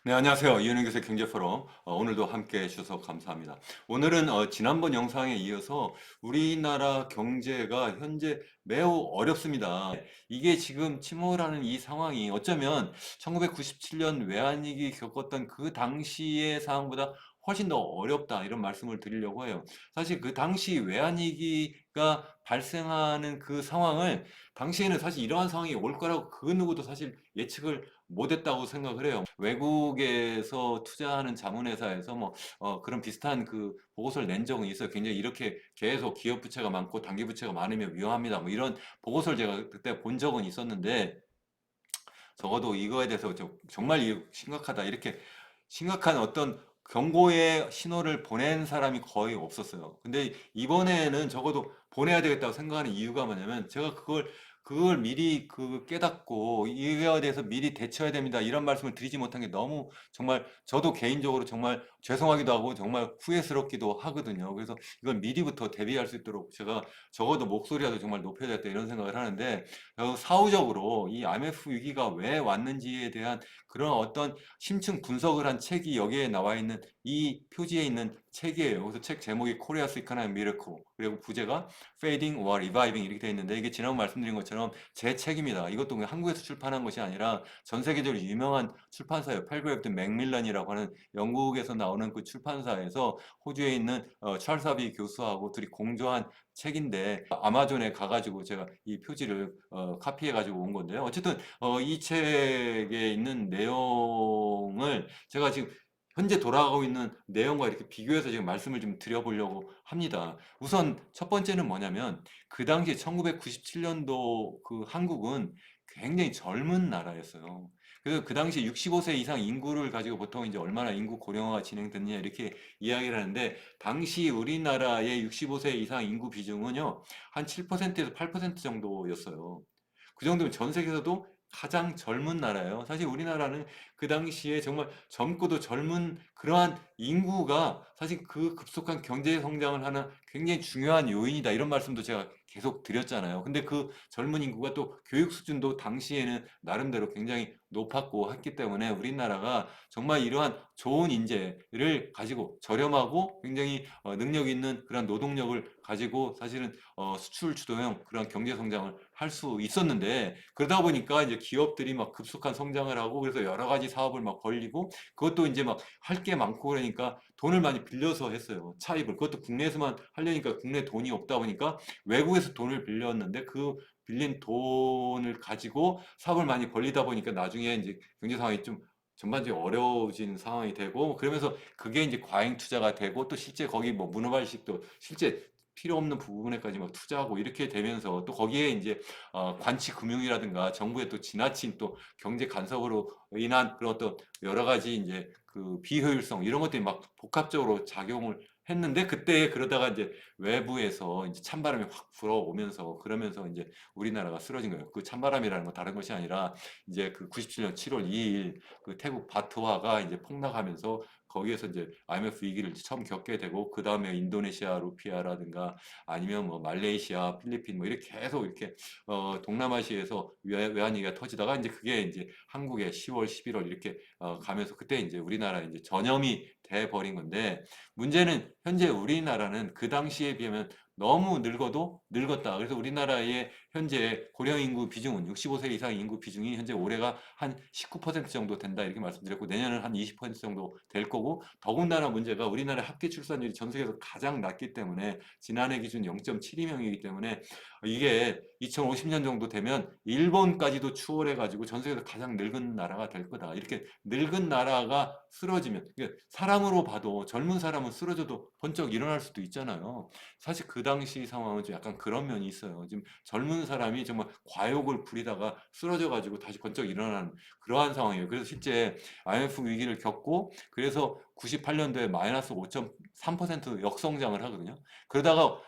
네, 안녕하세요. 이은영 교수의 경제포럼. 오늘도 함께 해주셔서 감사합니다. 오늘은 지난번 영상에 이어서 우리나라 경제가 현재 매우 어렵습니다. 이게 지금 침몰하는 이 상황이 어쩌면 1997년 외환위기 겪었던 그 당시의 상황보다 훨씬 더 어렵다 이런 말씀을 드리려고 해요. 사실 그 당시 외환위기가 발생하는 그 상황을 당시에는 사실 이러한 상황이 올 거라고 그 누구도 사실 예측을 못했다고 생각을 해요. 외국에서 투자하는 자문회사에서 그런 비슷한 그 보고서를 낸 적은 있어요. 굉장히 이렇게 계속 기업 부채가 많고 단기 부채가 많으면 위험합니다. 뭐 이런 보고서를 제가 그때 본 적은 있었는데 적어도 이거에 대해서 정말 심각하다 이렇게 심각한 어떤 경고의 신호를 보낸 사람이 거의 없었어요. 근데 이번에는 적어도 보내야 되겠다고 생각하는 이유가 뭐냐면 제가 그걸 미리 깨닫고 이거에 대해서 미리 대처해야 됩니다. 이런 말씀을 드리지 못한 게 너무 정말 저도 개인적으로 정말 죄송하기도 하고 정말 후회스럽기도 하거든요. 그래서 이걸 미리부터 대비할 수 있도록 제가 적어도 목소리라도 정말 높여야 되겠다 이런 생각을 하는데 사후적으로 이 IMF 위기가 왜 왔는지에 대한 그런 어떤 심층 분석을 한 책이 여기에 나와 있는 이 표지에 있는 책이에요. 그래서 책 제목이 Korea's Economic Miracle 그리고 부제가 Fading or Reviving 이렇게 되어 있는데 이게 지난번 말씀드린 것처럼 제 책입니다. 이것도 그냥 한국에서 출판한 것이 아니라 전 세계적으로 유명한 출판사예요. 팔그레이브 맥밀런이라고 하는 영국에서 나오는 그 출판사에서 호주에 있는 찰스 하비 교수하고 둘이 공조한 책인데 아마존에 가가지고 제가 이 표지를 카피해가지고 온 건데요. 어쨌든 이 책에 있는 내용을 제가 지금 현재 돌아가고 있는 내용과 이렇게 비교해서 지금 말씀을 좀 드려보려고 합니다. 우선 첫 번째는 뭐냐면 그 당시 1997년도 그 한국은 굉장히 젊은 나라였어요. 그래서 그 당시 65세 이상 인구를 가지고 보통 이제 얼마나 인구 고령화가 진행됐냐 이렇게 이야기를 하는데 당시 우리나라의 65세 이상 인구 비중은요 한 7%에서 8% 정도였어요. 그 정도면 전 세계에서도 가장 젊은 나라예요. 사실 우리나라는 그 당시에 정말 젊고도 젊은 그러한 인구가 사실 그 급속한 경제 성장을 하는 굉장히 중요한 요인이다. 이런 말씀도 제가 계속 드렸잖아요. 근데 그 젊은 인구가 또 교육 수준도 당시에는 나름대로 굉장히 높았고 했기 때문에 우리나라가 정말 이러한 좋은 인재를 가지고 저렴하고 굉장히 능력 있는 그런 노동력을 가지고 사실은 수출 주도형 그런 경제 성장을 할 수 있었는데 그러다 보니까 이제 기업들이 막 급속한 성장을 하고 그래서 여러 가지 사업을 막 벌리고 그것도 이제 막 할 게 많고 그러니까 돈을 많이 빌려서 했어요. 차입을. 그것도 국내에서만 하려니까 국내 돈이 없다 보니까 외국에서 돈을 빌렸는데 그 빌린 돈을 가지고 사업을 많이 벌리다 보니까 나중에 이제 경제 상황이 좀 전반적으로 어려워진 상황이 되고 그러면서 그게 이제 과잉 투자가 되고 또 실제 거기 뭐 문어발식도 실제 필요 없는 부분에까지 막 투자하고 이렇게 되면서 또 거기에 이제 관치 금융이라든가 정부의 또 지나친 또 경제 간섭으로 인한 그런 어떤 여러 가지 이제 그 비효율성 이런 것들이 막 복합적으로 작용을 했는데 그때 그러다가 이제 외부에서 이제 찬바람이 확 불어오면서 그러면서 이제 우리나라가 쓰러진 거예요. 그 찬바람이라는 건 다른 것이 아니라 이제 그 97년 7월 2일 그 태국 바트화가 이제 폭락하면서 거기에서 이제 IMF 위기를 처음 겪게 되고 그 다음에 인도네시아 루피아라든가 아니면 뭐 말레이시아, 필리핀 뭐 이렇게 계속 이렇게 동남아시아에서 외환위기가 터지다가 이제 그게 이제 한국에 10월, 11월 이렇게 가면서 그때 이제 우리나라 이제 전염이 돼 버린 건데 문제는 현재 우리나라는 그 당시에 비하면 너무 늙어도 늙었다. 그래서 우리나라의 현재 고령 인구 비중은 65세 이상 인구 비중이 현재 올해가 한 19% 정도 된다 이렇게 말씀드렸고 내년은 한 20% 정도 될 거고 더군다나 문제가 우리나라 합계 출산율이 전 세계에서 가장 낮기 때문에 지난해 기준 0.72명이기 때문에 이게 2050년 정도 되면 일본까지도 추월해 가지고 전 세계에서 가장 늙은 나라가 될 거다. 이렇게 늙은 나라가 쓰러지면 사람으로 봐도 젊은 사람은 쓰러져도 번쩍 일어날 수도 있잖아요. 사실 그 당시 상황은 좀 약간 그런 면이 있어요. 지금 젊은 사람이 정말 과욕을 부리다가 쓰러져 가지고 다시 번쩍 일어나는 그러한 상황이에요. 그래서 실제 IMF 위기를 겪고 그래서 98년도에 마이너스 5.3% 역성장을 하거든요. 그러다가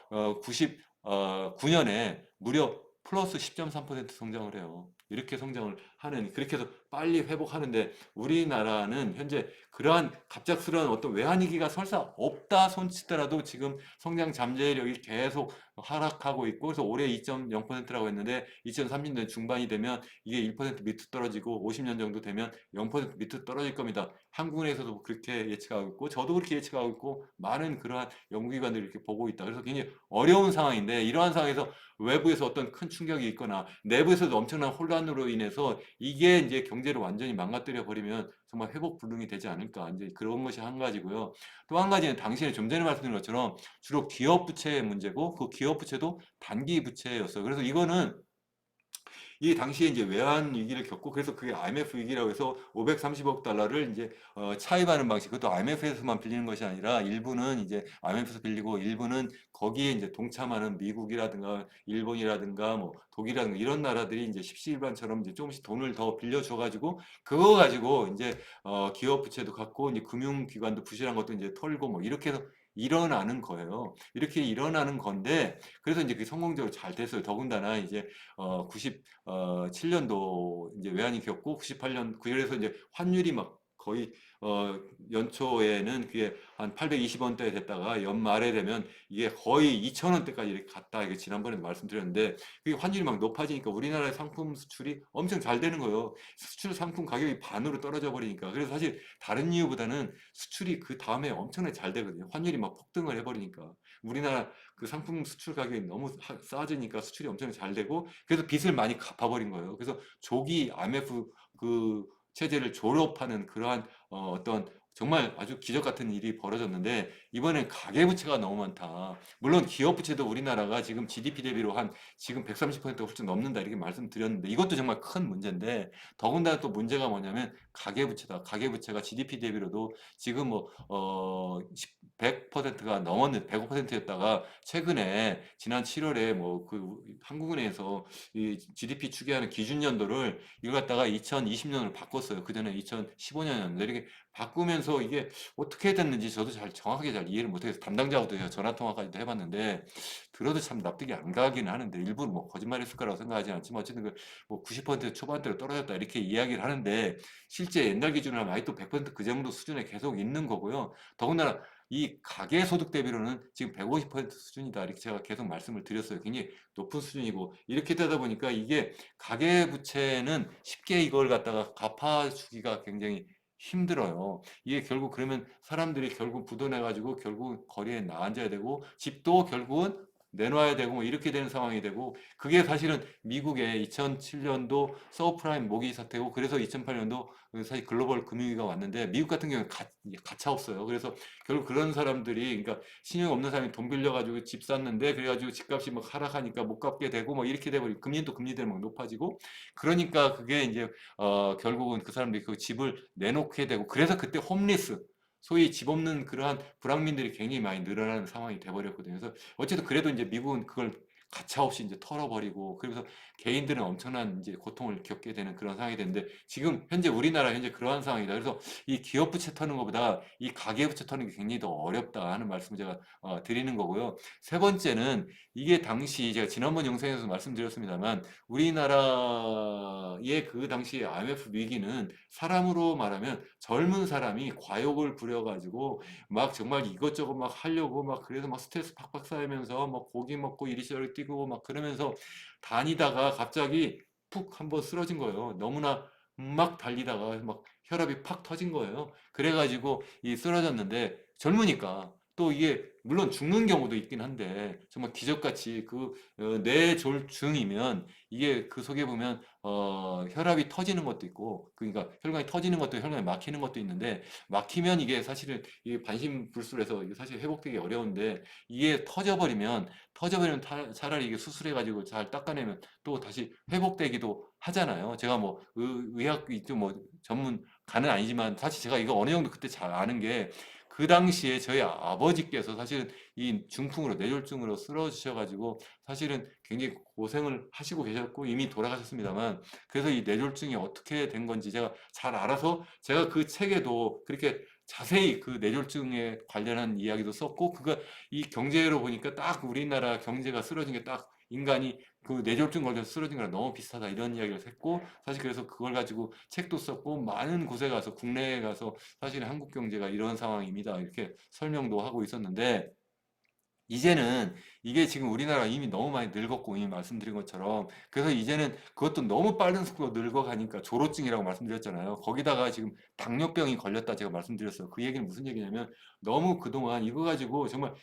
99년에 무려 플러스 10.3% 성장을 해요. 이렇게 성장을 하는 그렇게 해서 빨리 회복하는데 우리나라는 현재 그러한 갑작스러운 어떤 외환위기가 설사 없다 손치더라도 지금 성장 잠재력이 계속 하락하고 있고, 그래서 올해 2.0%라고 했는데 2030년 중반이 되면 이게 1% 밑으로 떨어지고 50년 정도 되면 0% 밑으로 떨어질 겁니다. 한국은행에서도 그렇게 예측하고 있고 저도 그렇게 예측하고 있고 많은 그러한 연구기관들이 이렇게 보고 있다. 그래서 굉장히 어려운 상황인데, 이러한 상황에서 외부에서 어떤 큰 충격이 있거나 내부에서도 엄청난 혼란으로 인해서 이게 이제 경제를 완전히 망가뜨려 버리면 정말 회복 불능이 되지 않을까, 이제 그런 것이 한 가지고요. 또 한 가지는 당신이 좀 전에 말씀드린 것처럼 주로 기업 부채의 문제고, 그 기업 부채도 단기 부채였어요. 그래서 이거는 이 당시에 이제 외환 위기를 겪고, 그래서 그게 IMF 위기라고 해서 530억 달러를 이제 차입하는 방식, 그것도 IMF에서만 빌리는 것이 아니라 일부는 이제 IMF에서 빌리고 일부는 거기에 이제 동참하는 미국이라든가 일본이라든가 뭐 독일이라든가 이런 나라들이 이제 십시일반처럼 이제 조금씩 돈을 더 빌려줘 가지고 그거 가지고 이제 기업 부채도 갖고 이제 금융기관도 부실한 것도 이제 털고 뭐 이렇게 해서 일어나는 거예요. 이렇게 일어나는 건데, 그래서 이제 그게 성공적으로 잘 됐어요. 더군다나 이제 97년도 이제 외환이 겪고 98년 9월에서 이제 환율이 막 거의 연초에는 그게 한 820원대 됐다가 연말에 되면 이게 거의 2,000원대까지 이렇게 갔다. 이게 지난번에도 말씀드렸는데, 그게 환율이 막 높아지니까 우리나라의 상품 수출이 엄청 잘 되는 거예요. 수출 상품 가격이 반으로 떨어져 버리니까. 그래서 사실 다른 이유보다는 수출이 그 다음에 엄청나게 잘 되거든요. 환율이 막 폭등을 해버리니까. 우리나라 그 상품 수출 가격이 너무 싸지니까 수출이 엄청 잘 되고, 그래서 빚을 많이 갚아버린 거예요. 그래서 조기 IMF 그 체제를 졸업하는 그러한 어떤 정말 아주 기적 같은 일이 벌어졌는데, 이번엔 가계부채가 너무 많다. 물론 기업부채도 우리나라가 지금 GDP 대비로 한 지금 130%가 훌쩍 넘는다 이렇게 말씀드렸는데, 이것도 정말 큰 문제인데, 더군다나 또 문제가 뭐냐면 가계부채다. 가계부채가 GDP 대비로도 지금 뭐 100%가 넘었는데 105%였다가 최근에 지난 7월에 뭐 그 한국은행에서 이 GDP 추계하는 기준 연도를 이걸 갖다가 2020년으로 바꿨어요. 그전에 2015년이었는데 이렇게 바꾸면서 이게 어떻게 됐는지 저도 잘 정확하게 잘 이해를 못해서 담당자하고도 전화 통화까지도 해봤는데, 들어도 참 납득이 안 가긴 하는데, 일부러 뭐 거짓말했을 거라고 생각하지 않지만 어쨌든 그뭐 90% 초반대로 떨어졌다 이렇게 이야기를 하는데, 실제 옛날 기준으로 하면 아직도 100%그 정도 수준에 계속 있는 거고요. 더군다나 이 가계소득 대비로는 지금 150% 수준이다 이렇게 제가 계속 말씀을 드렸어요. 굉장히 높은 수준이고, 이렇게 되다 보니까 이게 가계부채는 쉽게 이걸 갖다가 갚아주기가 굉장히 힘들어요. 이게 결국 그러면 사람들이 결국 부도내가지고 결국 거리에 나앉아야 되고 집도 결국은 내놔야 되고 뭐 이렇게 되는 상황이 되고, 그게 사실은 미국의 2007년도 서브프라임 모기 사태고, 그래서 2008년도 사실 글로벌 금융위기가 왔는데, 미국 같은 경우는 가차 없어요. 그래서 결국 그런 사람들이, 그러니까 신용 없는 사람이 돈 빌려가지고 집 샀는데 그래가지고 집값이 막 하락하니까 못 갚게 되고 뭐 이렇게 되고, 금리도 금리대로 막 높아지고, 그러니까 그게 이제 결국은 그 사람들이 그 집을 내놓게 되고, 그래서 그때 홈리스, 소위 집 없는 그러한 불황민들이 굉장히 많이 늘어나는 상황이 돼버렸거든요. 그래서 어쨌든 그래도 이제 미국은 그걸 가차없이 이제 털어버리고, 그래서 개인들은 엄청난 이제 고통을 겪게 되는 그런 상황이 되는데, 지금 현재 우리나라 현재 그러한 상황이다. 그래서 이 기업 부채 터는 것보다 이 가계 부채 터는 게 굉장히 더 어렵다 하는 말씀을 제가 드리는 거고요. 세 번째는, 이게 당시 제가 지난번 영상에서 말씀드렸습니다만, 우리나라의 그 당시 IMF 위기는 사람으로 말하면 젊은 사람이 과욕을 부려가지고 막 정말 이것저것 막 하려고 막, 그래서 막 스트레스 팍팍 쌓이면서 막 고기 먹고 이리저리 뛰고 막 그러면서 다니다가 갑자기 푹 한번 쓰러진 거예요. 너무나 막 달리다가 막 혈압이 팍 터진 거예요. 그래가지고 이 쓰러졌는데, 젊으니까 또 이게 물론 죽는 경우도 있긴 한데, 정말 기적같이 그 뇌졸중이면 이게 그 속에 보면 혈압이 터지는 것도 있고, 그러니까 혈관이 터지는 것도 혈관이 막히는 것도 있는데, 막히면 이게 사실은 이게 반신불수해서 이게 사실 회복되기 어려운데, 이게 터져버리면 차라리 이게 수술해가지고 잘 닦아내면 또 다시 회복되기도 하잖아요. 제가 뭐 의학 이쪽 뭐 전문가는 아니지만, 사실 제가 이거 어느 정도 그때 잘 아는 게, 그 당시에 저희 아버지께서 사실은 이 중풍으로 뇌졸중으로 쓰러지셔가지고 사실은 굉장히 고생을 하시고 계셨고 이미 돌아가셨습니다만, 그래서 이 뇌졸중이 어떻게 된 건지 제가 잘 알아서 제가 그 책에도 그렇게 자세히 그 뇌졸중에 관련한 이야기도 썼고, 그거 이 경제로 보니까 딱 우리나라 경제가 쓰러진 게 딱 인간이 그 뇌졸중 걸려서 쓰러진 거랑 너무 비슷하다 이런 이야기를 했고, 사실 그래서 그걸 가지고 책도 썼고 많은 곳에 가서, 국내에 가서 사실 한국 경제가 이런 상황입니다 이렇게 설명도 하고 있었는데, 이제는 이게 지금 우리나라 이미 너무 많이 늙었고 이미 말씀드린 것처럼 그래서 이제는 그것도 너무 빠른 속도로 늙어가니까 조로증이라고 말씀드렸잖아요. 거기다가 지금 당뇨병이 걸렸다 제가 말씀드렸어요. 그 얘기는 무슨 얘기냐면 너무 그동안 이거 가지고 정말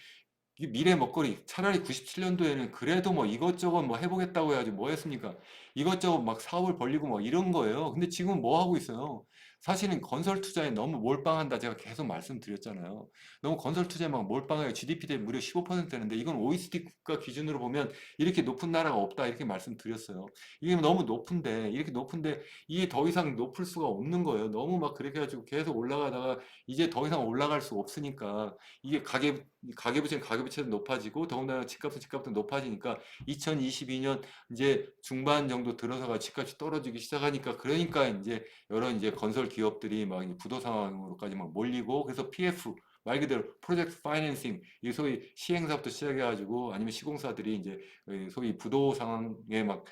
이 미래 먹거리 차라리 97년도에는 그래도 뭐 이것저것 뭐 해보겠다고 해야지 뭐 했습니까? 이것저것 막 사업을 벌리고 뭐 이런 거예요. 근데 지금 뭐 하고 있어요? 사실은 건설 투자에 너무 몰빵한다 제가 계속 말씀드렸잖아요. 너무 건설 투자에 막 몰빵해요. GDP 대 무려 15%였는데 이건 OECD 국가 기준으로 보면 이렇게 높은 나라가 없다 이렇게 말씀드렸어요. 이게 너무 높은데 이렇게 높은데 이게 더 이상 높을 수가 없는 거예요. 너무 막 그렇게 해가지고 계속 올라가다가 이제 더 이상 올라갈 수 없으니까 이게 가계부채는 가계부채도 높아지고 더군다나 집값은 집값도 높아지니까 2022년 이제 중반 정도 들어서가 집값이 떨어지기 시작하니까 그러니까 이제 여러 이제 건설 기업들이 막 이제 부도상으로까지 막 몰리고 그래서 PF 말 그대로 프로젝트 파이낸싱 이 소위 시행사부터 시작해가지고 아니면 시공사들이 이제 소위 부도 상황에 막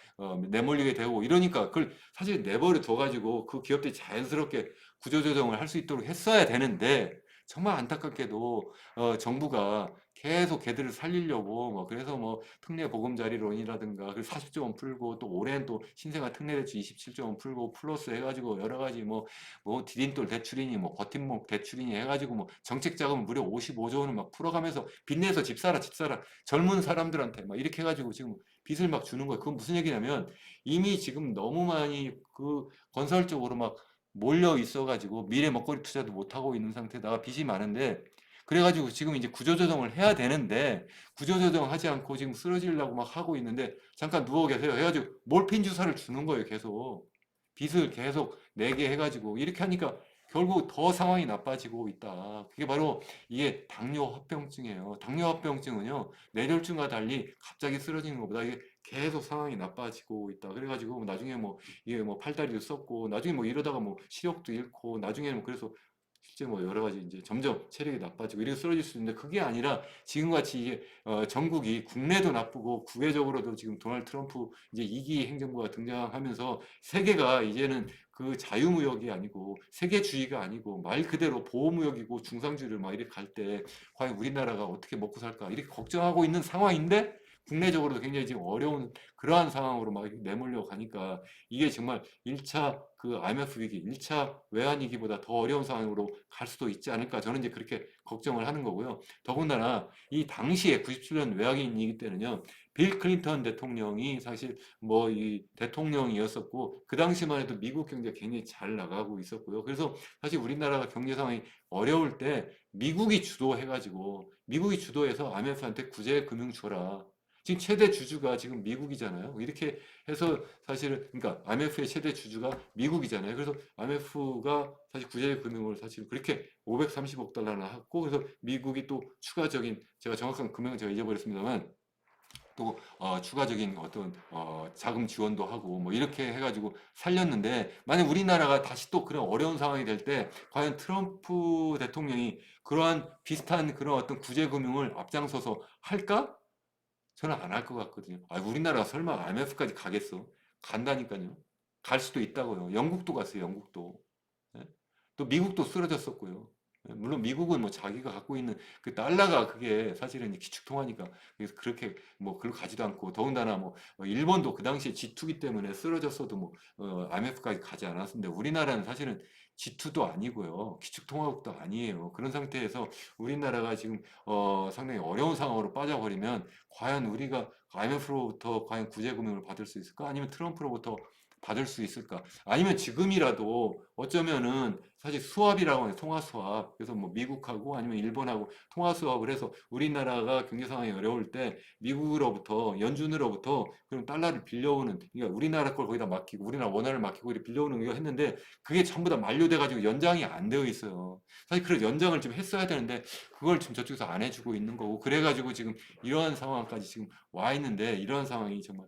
내몰리게 되고 이러니까 그걸 사실 내버려 둬가지고 그 기업들이 자연스럽게 구조조정을 할 수 있도록 했어야 되는데 정말 안타깝게도 정부가 계속 걔들을 살리려고 뭐 그래서 뭐 특례 보금자리론이라든가 그 40조 원 풀고 또 올해는 또 신생아 특례 대출 27조 원 풀고 플러스 해가지고 여러 가지 뭐 디딤돌 대출이니 뭐 버팀목 대출이니 해가지고 뭐 정책 자금 무려 55조 원을 막 풀어가면서 빚내서 집 사라 집 사라 젊은 사람들한테 막 이렇게 해가지고 지금 빚을 막 주는 거예요. 그건 무슨 얘기냐면 이미 지금 너무 많이 그 건설 쪽으로 막 몰려 있어가지고 미래 먹거리 투자도 못하고 있는 상태다가 빚이 많은데 그래가지고 지금 이제 구조조정을 해야 되는데 구조조정 하지 않고 지금 쓰러지려고 막 하고 있는데 잠깐 누워 계세요 해가지고 몰핀 주사를 주는 거예요 계속 빚을 계속 내게 해가지고 이렇게 하니까 결국 더 상황이 나빠지고 있다. 그게 바로 이게 당뇨합병증이에요. 당뇨합병증은요 뇌졸중과 달리 갑자기 쓰러지는 것보다 이게 계속 상황이 나빠지고 있다. 그래가지고 나중에 뭐 이게 뭐 팔다리도 썩고 나중에 뭐 이러다가 뭐 시력도 잃고 나중에는 뭐 그래서 실제 뭐 여러 가지 이제 점점 체력이 나빠지고 이렇게 쓰러질 수 있는데 그게 아니라 지금같이 이게 전국이 국내도 나쁘고 국외적으로도 지금 도널드 트럼프 이제 2기 행정부가 등장하면서 세계가 이제는 그 자유무역이 아니고 세계주의가 아니고 말 그대로 보호무역이고 중상주의를 막 이렇게 갈 때 과연 우리나라가 어떻게 먹고 살까 이렇게 걱정하고 있는 상황인데 국내적으로도 굉장히 지금 어려운 그러한 상황으로 막 내몰려 가니까 이게 정말 1차 그 IMF 위기, 1차 외환위기보다 더 어려운 상황으로 갈 수도 있지 않을까 저는 이제 그렇게 걱정을 하는 거고요. 더군다나 이 당시에 97년 외환위기 때는요. 빌 클린턴 대통령이 사실 뭐 이 대통령이었었고 그 당시만 해도 미국 경제가 굉장히 잘 나가고 있었고요. 그래서 사실 우리나라가 경제 상황이 어려울 때 미국이 주도해서 IMF한테 구제 금융 줘라. 지금 최대 주주가 지금 미국이잖아요. 이렇게 해서 사실은 그러니까 IMF의 최대 주주가 미국이잖아요. 그래서 IMF가 사실 구제 금융을 사실 그렇게 530억 달러나 했고 그래서 미국이 또 추가적인 제가 정확한 금액은 제가 잊어버렸습니다만 또 추가적인 어떤 자금 지원도 하고 뭐 이렇게 해가지고 살렸는데 만약 우리나라가 다시 또 그런 어려운 상황이 될 때 과연 트럼프 대통령이 그러한 비슷한 그런 어떤 구제 금융을 앞장서서 할까? 저는 안 할 것 같거든요. 아, 우리나라가 설마 IMF까지 가겠어? 간다니까요. 갈 수도 있다고요. 영국도 갔어요, 영국도. 예? 또 미국도 쓰러졌었고요. 예, 물론 미국은 뭐 자기가 갖고 있는 그 달러가 그게 사실은 기축통화니까 그래서 그렇게 뭐 그걸 가지도 않고 더군다나 뭐 일본도 그 당시에 G2기 때문에 쓰러졌어도 뭐 IMF까지 가지 않았는데 우리나라는 사실은 G2도 아니고요. 기축통화국도 아니에요. 그런 상태에서 우리나라가 지금 상당히 어려운 상황으로 빠져버리면 과연 우리가 IMF로부터 과연 구제금융을 받을 수 있을까? 아니면 트럼프로부터 받을 수 있을까? 아니면 지금이라도 어쩌면은 사실 수합이라고 해요. 통화 수합. 그래서 뭐 미국하고 아니면 일본하고 통화 수합을 해서 우리나라가 경제 상황이 어려울 때 미국으로부터 연준으로부터 그럼 달러를 빌려오는 그러니까 우리나라 걸 거기다 맡기고 우리나라 원화를 맡기고 이렇게 빌려오는 거 했는데 그게 전부 다 만료돼 가지고 연장이 안 되어 있어요. 사실 그래서 연장을 좀 했어야 되는데 그걸 지금 저쪽에서 안 해주고 있는 거고 그래 가지고 지금 이러한 상황까지 지금 와 있는데 이러한 상황이 정말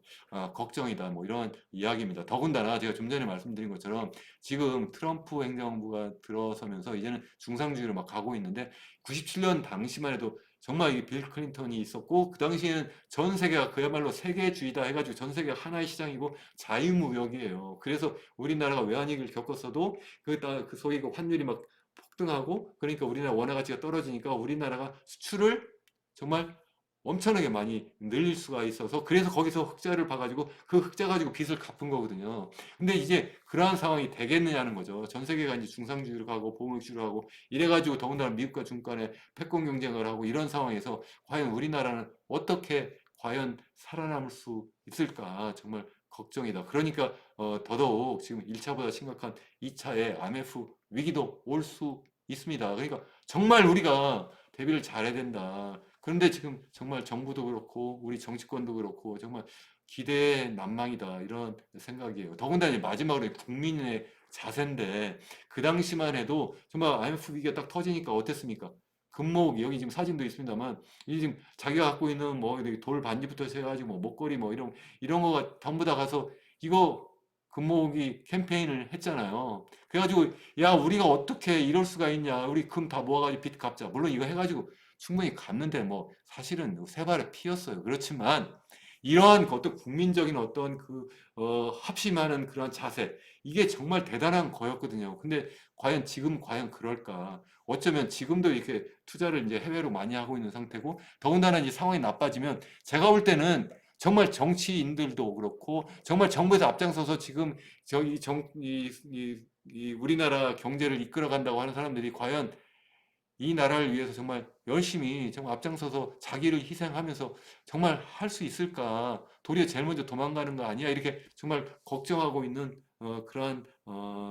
걱정이다. 뭐 이런 이야기입니다. 더군다나 제가 좀 전에 말씀드린 것처럼 지금 트럼프 행정부가 들어서면서 이제는 중상주의로 막 가고 있는데 97년 당시만 해도 정말 이 빌 클린턴이 있었고 그 당시에는 전 세계가 그야말로 세계주의다 해가지고 전 세계가 하나의 시장이고 자유무역이에요. 그래서 우리나라가 외환위기를 겪었어도 그 소위 그 환율이 막 폭등하고 그러니까 우리나라 원화 가치가 떨어지니까 우리나라가 수출을 정말 엄청나게 많이 늘릴 수가 있어서 그래서 거기서 흑자를 봐가지고 그 흑자 가지고 빚을 갚은 거거든요. 근데 이제 그러한 상황이 되겠느냐는 거죠. 전 세계가 이제 중상주의로 가고 보험주의로 가고 이래가지고 더군다나 미국과 중국 간에 패권 경쟁을 하고 이런 상황에서 과연 우리나라는 어떻게 과연 살아남을 수 있을까 정말 걱정이다. 그러니까 더더욱 지금 1차보다 심각한 2차의 IMF 위기도 올 수 있습니다. 그러니까 정말 우리가 대비를 잘해야 된다. 그런데 지금 정말 정부도 그렇고 우리 정치권도 그렇고 정말 기대의 난망이다 이런 생각이에요. 더군다나 이제 마지막으로 국민의 자세인데 그 당시만 해도 정말 IMF 위기가 딱 터지니까 어땠습니까? 금목 여기 지금 사진도 있습니다만 이 지금 자기가 갖고 있는 뭐 돌 반지부터 해가지고 뭐 목걸이 뭐 이런 거가 전부 다 가서 이거 금목이 캠페인을 했잖아요. 그래가지고 야 우리가 어떻게 이럴 수가 있냐 우리 금 다 모아가지고 빚 갚자. 물론 이거 해가지고 충분히 갚는데 뭐 사실은 세 발의 피였어요. 그렇지만 이러한 어떤 국민적인 어떤 그 합심하는 그런 자세 이게 정말 대단한 거였거든요. 근데 과연 지금 과연 그럴까? 어쩌면 지금도 이렇게 투자를 이제 해외로 많이 하고 있는 상태고 더군다나 이제 상황이 나빠지면 제가 볼 때는 정말 정치인들도 그렇고 정말 정부에서 앞장서서 지금 저이 이 우리나라 경제를 이끌어 간다고 하는 사람들이 과연 이 나라를 위해서 정말 열심히 정말 앞장서서 자기를 희생하면서 정말 할 수 있을까? 도리어 제일 먼저 도망가는 거 아니야? 이렇게 정말 걱정하고 있는 그러한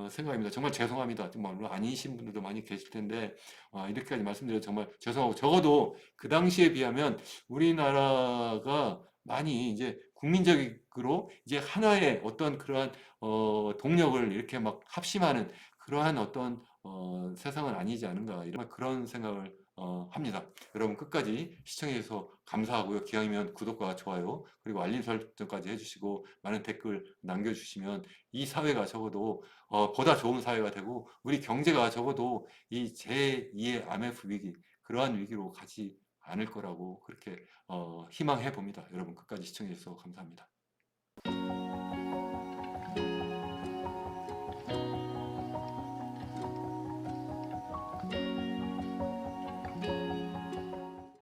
생각입니다. 정말 죄송합니다. 정말 물론 아니신 분들도 많이 계실 텐데 이렇게까지 말씀드려서 정말 죄송하고 적어도 그 당시에 비하면 우리나라가 많이 이제 국민적으로 이제 하나의 어떤 그러한 동력을 이렇게 막 합심하는 그러한 어떤 세상은 아니지 않은가 이런 그런 생각을 합니다. 여러분 끝까지 시청해 주셔서 감사하고요. 기왕이면 구독과 좋아요 그리고 알림 설정까지 해주시고 많은 댓글 남겨주시면 이 사회가 적어도 보다 좋은 사회가 되고 우리 경제가 적어도 이 제2의 IMF 위기 그러한 위기로 가지 않을 거라고 그렇게 희망해 봅니다. 여러분 끝까지 시청해 주셔서 감사합니다.